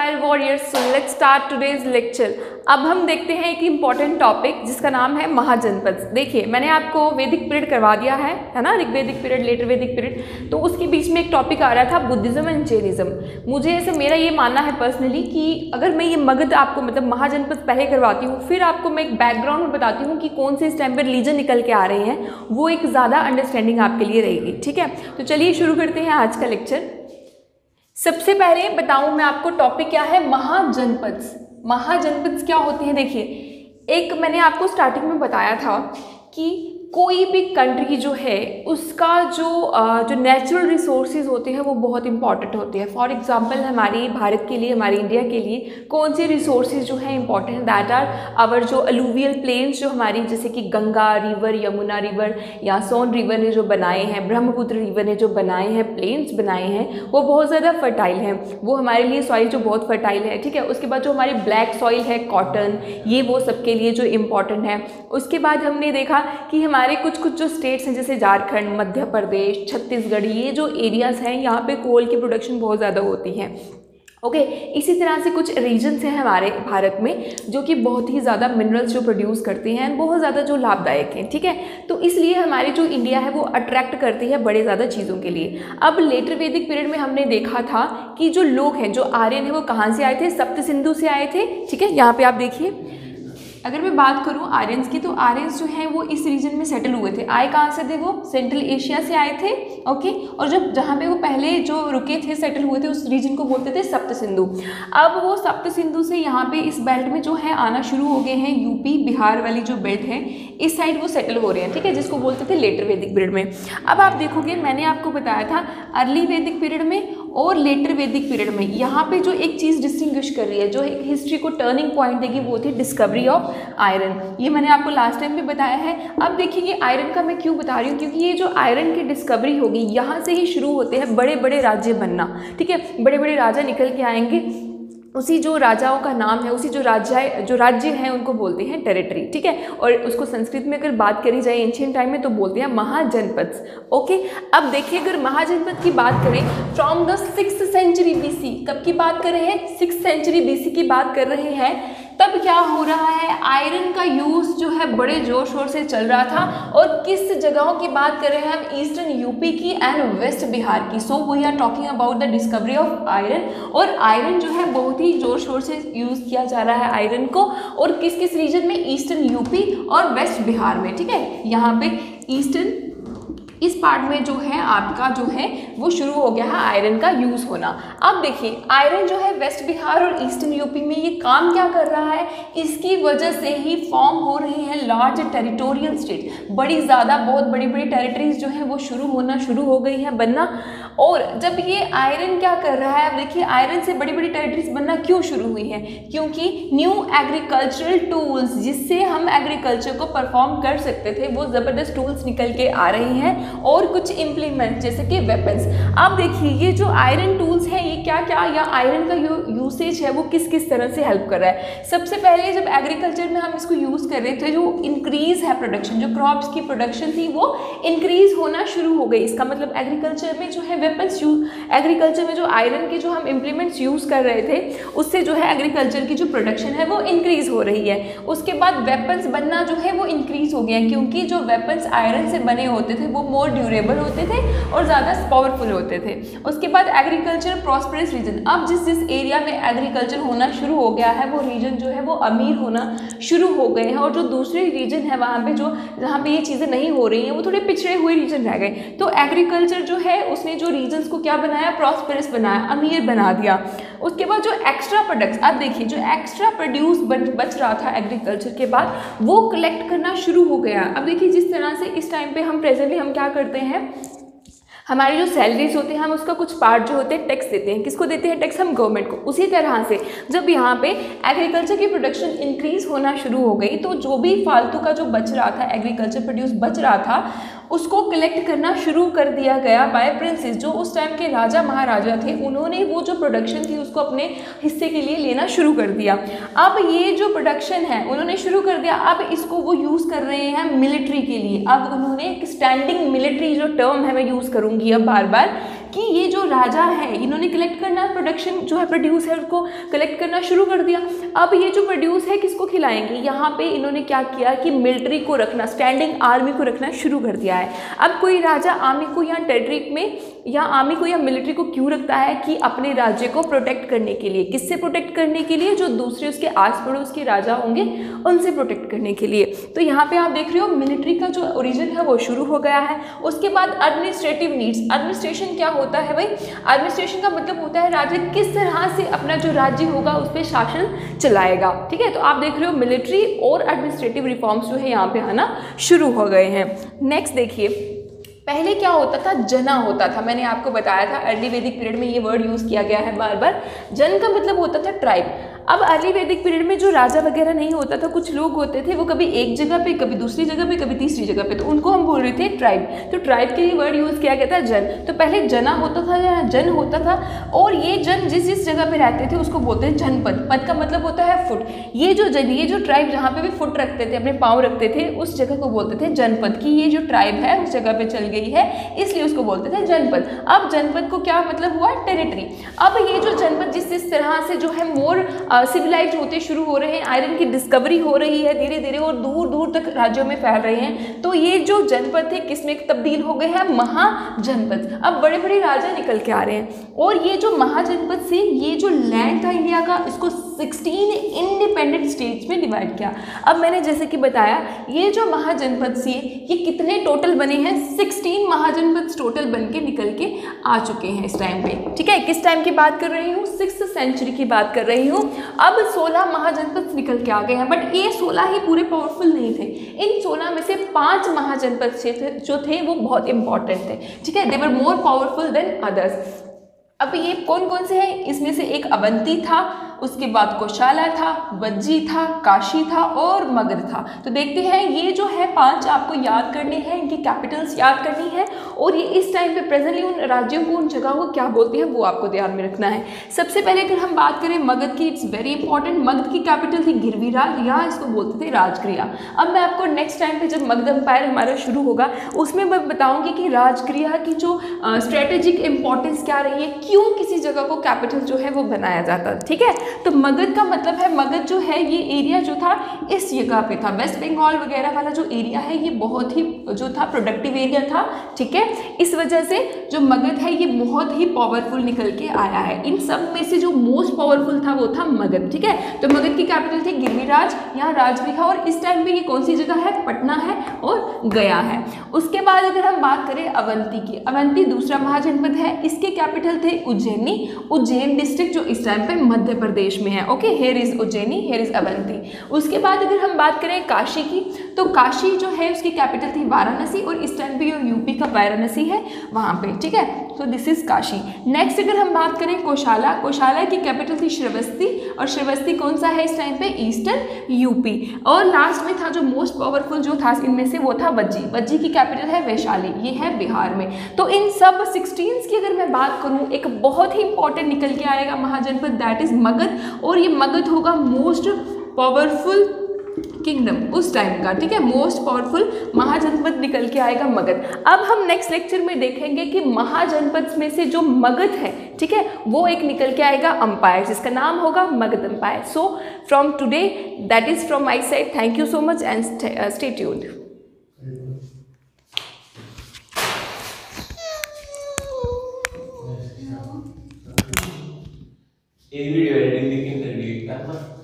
नमस्कार warriors, so let's start today's lecture. अब हम देखते हैं एक इम्पॉर्टेंट टॉपिक जिसका नाम है महाजनपद। देखिए, मैंने आपको वैदिक पीरियड करवा दिया है ना, ऋग्वेदिक पीरियड, लेटर वैदिक पीरियड। तो उसके बीच में एक टॉपिक आ रहा था बुद्धिज्म एंड जैनिज्म। मुझे ऐसे मेरा ये मानना है पर्सनली कि अगर मैं ये मगध आपको मतलब महाजनपद पहले करवाती हूँ, फिर आपको मैं एक बैकग्राउंड में बताती हूँ कि कौन से इस टाइम पर रिलीजन निकल के आ रहे हैं, वो एक ज़्यादा अंडरस्टैंडिंग आपके लिए रहेगी। ठीक है, तो चलिए शुरू करते हैं आज का लेक्चर। सबसे पहले बताऊं मैं आपको टॉपिक क्या है, महाजनपद। महाजनपद क्या होते हैं? देखिए, एक मैंने आपको स्टार्टिंग में बताया था कि कोई भी कंट्री जो है उसका जो नेचुरल रिसोर्सेज होते हैं वो बहुत इंपॉर्टेंट होते हैं। फॉर एग्जांपल हमारी भारत के लिए, हमारी इंडिया के लिए कौन से रिसोर्सेज जो हैं इंपॉर्टेंट, दैट आर आवर जो अलूवियल प्लेन्स जो हमारी, जैसे कि गंगा रिवर, यमुना रिवर या सोन रिवर ने जो बनाए हैं, ब्रह्मपुत्र रिवर ने जो बनाए हैं, प्लेन्स बनाए हैं, वो बहुत ज़्यादा फर्टाइल हैं। वो हमारे लिए सॉइल जो बहुत फर्टाइल है। ठीक है, उसके बाद जो हमारी ब्लैक सॉइल है, कॉटन, ये वो सबके लिए जो इम्पॉर्टेंट है। उसके बाद हमने देखा कि हमारे कुछ जो स्टेट्स हैं जैसे झारखंड, मध्य प्रदेश, छत्तीसगढ़, ये जो एरियाज हैं यहाँ पे कोल की प्रोडक्शन बहुत ज़्यादा होती है। ओके, इसी तरह से कुछ रीजन्स हैं हमारे भारत में जो कि बहुत ही ज़्यादा मिनरल्स जो प्रोड्यूस करते हैं, बहुत ज़्यादा जो लाभदायक हैं। ठीक है, तो इसलिए हमारी जो इंडिया है वो अट्रैक्ट करती है बड़े ज़्यादा चीज़ों के लिए। अब लेटर वैदिक पीरियड में हमने देखा था कि जो लोग हैं, जो आर्यन है, वो कहाँ से आए थे? सप्त सिंधु से आए थे। ठीक है, यहाँ पे आप देखिए, अगर मैं बात करूं आर्यंस की, तो आर्यंस जो हैं वो इस रीजन में सेटल हुए थे। आए कहाँ से थे? वो सेंट्रल एशिया से आए थे। ओके, और जब जहाँ पे वो पहले जो रुके थे, सेटल हुए थे, उस रीजन को बोलते थे सप्त सिंधु। अब वो सप्त सिंधु से यहाँ पे इस बेल्ट में जो है आना शुरू हो गए हैं। यूपी बिहार वाली जो बेल्ट है, इस साइड वो सेटल हो रहे हैं। ठीक है, जिसको बोलते थे लेटर वैदिक पीरियड में। अब आप देखोगे, मैंने आपको बताया था अर्ली वैदिक पीरियड में और लेटर वैदिक पीरियड में यहाँ पे जो एक चीज़ डिस्टिंग्विश कर रही है, जो एक हिस्ट्री को टर्निंग पॉइंट देगी, वो थी डिस्कवरी ऑफ आयरन। ये मैंने आपको लास्ट टाइम भी बताया है। अब देखिए, ये आयरन का मैं क्यों बता रही हूँ, क्योंकि ये जो आयरन की डिस्कवरी होगी, यहाँ से ही शुरू होते हैं बड़े बड़े राज्य बनना। ठीक है, बड़े बड़े राजा निकल के आएंगे, उसी जो राजाओं का नाम है, उसी जो राज्य हैं उनको बोलते हैं टेरिटरी। ठीक है, और उसको संस्कृत में अगर बात करी जाए एंशिएंट टाइम में तो बोलते हैं महाजनपद। ओके, अब देखिए, अगर महाजनपद की बात करें from the 6th century BC, कब की बात कर रहे हैं? 6th सेंचुरी BC की बात कर रहे हैं। तब क्या हो रहा है, आयरन का यूज़ जो है बड़े जोर शोर से चल रहा था। और किस जगहों की बात कर रहे हैं हम? ईस्टर्न यूपी की एंड वेस्ट बिहार की। So we are talking about the discovery of iron. और आयरन जो है बहुत ही जोर शोर से यूज़ किया जा रहा है आयरन को। और किस किस रीजन में? ईस्टर्न यूपी और वेस्ट बिहार में। ठीक है, यहाँ पे ईस्टर्न इस पार्ट में जो है आपका जो है वो शुरू हो गया है आयरन का यूज़ होना। अब देखिए, आयरन जो है वेस्ट बिहार और ईस्टर्न यूपी में ये काम क्या कर रहा है? इसकी वजह से ही फॉर्म हो रही है लार्ज टेरिटोरियल स्टेट। बड़ी ज़्यादा बहुत बड़ी बड़ी टेरिटरीज जो है वो शुरू हो गई है बनना। और जब ये आयरन क्या कर रहा है, अब देखिए, आयरन से बड़ी बड़ी टेरिटरीज बनना क्यों शुरू हुई है? क्योंकि न्यू एग्रीकल्चरल टूल्स, जिससे हम एग्रीकल्चर को परफॉर्म कर सकते थे, वो ज़बरदस्त टूल्स निकल के आ रही हैं। और कुछ इम्प्लीमेंट जैसे कि वेपन्स। अब देखिए, ये जो आयरन टूल्स हैं, ये क्या क्या या आयरन का यूसेज है वो किस किस तरह से हेल्प कर रहा है? सबसे पहले जब एग्रीकल्चर में हम इसको यूज़ कर रहे थे, जो इंक्रीज है प्रोडक्शन, जो क्रॉप्स की प्रोडक्शन थी वो इंक्रीज होना शुरू हो गई। इसका मतलब एग्रीकल्चर में जो है वेपन्स एग्रीकल्चर में जो आयरन के जो हम इम्प्लीमेंट्स यूज़ कर रहे थे, उससे जो है एग्रीकल्चर की जो प्रोडक्शन है वो इंक्रीज हो रही है। उसके बाद वेपन्स बनना जो है वो इंक्रीज हो गया, क्योंकि जो वेपन्स आयरन से बने होते थे वो मोर ड्यूरेबल होते थे और ज़्यादा पावरफुल होते थे। उसके बाद एग्रीकल्चर प्रॉस्परस रीजन। अब जिस जिस एरिया में एग्रीकल्चर होना शुरू हो गया है, वो रीजन जो है वो अमीर होना शुरू हो गए हैं। और जो दूसरे रीजन है वहाँ पे जहाँ पे ये चीज़ें नहीं हो रही हैं, वो थोड़े पिछड़े हुए रीजन रह गए। तो एग्रीकल्चर जो है उसने जो रीजन्स को क्या बनाया? प्रॉस्परस बनाया, अमीर बना दिया। उसके बाद जो एक्स्ट्रा प्रोडक्ट्स, अब देखिए, जो एक्स्ट्रा प्रोड्यूस बच रहा था एग्रीकल्चर के बाद, वो कलेक्ट करना शुरू हो गया। अब देखिए, जिस तरह से इस टाइम पे हम प्रेजेंटली हम क्या करते हैं, हमारी जो सैलरीज होते हैं हम उसका कुछ पार्ट जो होते हैं टैक्स देते हैं। किसको देते हैं टैक्स? हम गवर्नमेंट को। उसी तरह से जब यहाँ पे एग्रीकल्चर की प्रोडक्शन इंक्रीज होना शुरू हो गई, तो जो भी फालतू का जो बच रहा था, एग्रीकल्चर प्रोड्यूस बच रहा था, उसको कलेक्ट करना शुरू कर दिया गया बाय प्रिंसेस। जो उस टाइम के राजा महाराजा थे, उन्होंने वो जो प्रोडक्शन थी उसको अपने हिस्से के लिए लेना शुरू कर दिया। अब ये जो प्रोडक्शन है उन्होंने शुरू कर दिया, अब इसको वो यूज़ कर रहे हैं मिलिट्री के लिए। अब उन्होंने एक स्टैंडिंग मिलिट्री जो टर्म है मैं यूज़ करूँगी अब बार बार, कि ये जो राजा है इन्होंने कलेक्ट करना, प्रोडक्शन जो है प्रोड्यूस है उसको कलेक्ट करना शुरू कर दिया। अब ये जो प्रोड्यूस है किसको खिलाएंगे, यहाँ पे इन्होंने क्या किया कि मिलिट्री को रखना, स्टैंडिंग आर्मी को रखना शुरू कर दिया है। अब कोई राजा आर्मी को या टेरिटरी में या आर्मी को या मिलिट्री को क्यों रखता है कि अपने राज्य को प्रोटेक्ट करने के लिए। किससे प्रोटेक्ट करने के लिए, जो दूसरे उसके आस पड़ोस के राजा होंगे उनसे प्रोटेक्ट करने के लिए। तो यहाँ पे आप देख रहे हो मिलिट्री का जो ओरिजिन है वो शुरू हो गया है। उसके बाद एडमिनिस्ट्रेटिव नीड्स, एडमिनिस्ट्रेशन क्या होता है भाई, एडमिनिस्ट्रेशन का मतलब होता है राजा किस तरह से अपना जो राज्य होगा उस पर शासन चलाएगा। ठीक है, तो आप देख रहे हो मिलिट्री और एडमिनिस्ट्रेटिव रिफॉर्म्स जो है यहाँ पे आना शुरू हो गए हैं। नेक्स्ट देखिए, पहले क्या होता था, जना होता था। मैंने आपको बताया था अर्ली वैदिक पीरियड में ये वर्ड यूज़ किया गया है बार बार। जन का मतलब होता था ट्राइब। अब अर्ली वैदिक पीरियड में जो राजा वगैरह नहीं होता था, कुछ लोग होते थे वो कभी एक जगह पे, कभी दूसरी जगह पे, कभी तीसरी जगह पे, तो उनको हम बोल रहे थे ट्राइब। तो ट्राइब के लिए वर्ड यूज़ किया गया था जन। तो पहले जना होता था या जन होता था, और ये जन जिस जिस जगह पे रहते थे उसको बोलते हैं जनपद। पद का मतलब होता है फुट। ये जो ट्राइब जहाँ पे भी फुट रखते थे, अपने पाँव रखते थे, उस जगह को बोलते थे जनपद। की ये जो ट्राइब है उस जगह पे चल गई है, इसलिए उसको बोलते थे जनपद। अब जनपद को क्या मतलब हुआ, टेरिटरी। अब ये जो जनपद जिस जिस तरह से जो है मोर सिविलाइज्ड होते शुरू हो रहे हैं, आयरन की डिस्कवरी हो रही है धीरे धीरे और दूर दूर तक राज्यों में फैल रहे हैं, तो ये जो जनपद थे किसमें तब्दील हो गए हैं, महाजनपद। अब बड़े बड़े राजा निकल के आ रहे हैं, और ये जो महाजनपद से ये जो लैंड था इंडिया का, इसको 16 इंडिपेंडेंट स्टेट्स में डिवाइड किया। अब मैंने जैसे कि बताया, ये जो महाजनपद से ये कितने टोटल बने हैं, 16 महाजनपद टोटल बन के निकल के आ चुके हैं इस टाइम पे। ठीक है, किस टाइम की बात कर रही हूँ, 6th सेंचुरी की बात कर रही हूँ। अब 16 महाजनपद निकल के आ गए हैं, बट ये 16 ही पूरे पावरफुल नहीं थे। इन 16 में से 5 महाजनपद क्षेत्र जो थे वो बहुत इंपॉर्टेंट थे। ठीक है, दे वर मोर पावरफुल देन अदर्स। अब ये कौन कौन से हैं, इसमें से एक अवंती था, उसके बाद कोशाला था, वज्जी था, काशी था और मगध था। तो देखते हैं ये जो है 5 आपको याद करने हैं, इनकी कैपिटल्स याद करनी है, और ये इस टाइम पे प्रेजेंटली उन राज्यों को, उन जगहों को क्या बोलते हैं वो आपको ध्यान में रखना है। सबसे पहले अगर हम बात करें मगध की, इट्स वेरी इंपॉर्टेंट। मगध की कैपिटल थी गिरविराज, यहाँ इसको बोलते थे राजगृह। अब मैं आपको नेक्स्ट टाइम पे जब मगध एम्पायर हमारा शुरू होगा उसमें मैं बताऊंगी कि राजगृह की जो स्ट्रेटेजिक इंपॉर्टेंस क्या रही है, क्यों किसी जगह को कैपिटल जो है वो बनाया जाता है। ठीक है, तो मगध का मतलब है, मगध जो है ये एरिया जो था इस जगह पे था, वेस्ट बंगाल वगैरह वाला जो एरिया है ये बहुत ही जो था प्रोडक्टिव एरिया था। ठीक है, इस वजह से जो मगध है ये बहुत ही पावरफुल निकल के आया है। इन सब में से जो मोस्ट पावरफुल था वो था मगध। ठीक है, तो मगध की कैपिटल थी गिरिराज, यहाँ राजगृह, और इस टाइम पे ये कौन सी जगह है, पटना है और गया है। उसके बाद अगर हम बात करें अवंती की, अवंती दूसरा महाजनपद है, इसके कैपिटल थे उज्जैनी, उज्जैन डिस्ट्रिक्ट जो इस टाइम पे मध्य प्रदेश में है। Okay, here is Ujjaini, here is Avanti. उसके बाद अगर हम बात करें काशी की, तो काशी जो है उसकी कैपिटल थी वाराणसी, और इस टाइम पे यूपी का वाराणसी है वहाँ पे। ठीक है, तो दिस इज काशी। नेक्स्ट अगर हम बात करें कोशाला, कोशाला की कैपिटल थी श्रावस्ती, और श्रावस्ती कौन सा है इस टाइम पे, ईस्टर्न यूपी। और लास्ट में था जो मोस्ट पावरफुल जो था इनमें से वो था वज्जी, वज्जी की कैपिटल है वैशाली, ये है बिहार में। तो इन सब 16 की अगर मैं बात करूँ, एक बहुत ही इंपॉर्टेंट निकल के आएगा महाजनपद, दैट इज मगध, और ये मगध होगा मोस्ट पावरफुल किंगडम उस टाइम का। ठीक है, मोस्ट पावरफुल महाजनपद निकल के आएगा मगध। अब हम नेक्स्ट लेक्चर में देखेंगे कि महाजनपद में से जो मगध है, ठीक है, वो एक निकल के आएगा अंपायर, जिसका नाम होगा Magadh umpire. So from today that is from my side, thank you so much and stay tuned. video editing, we can review that one.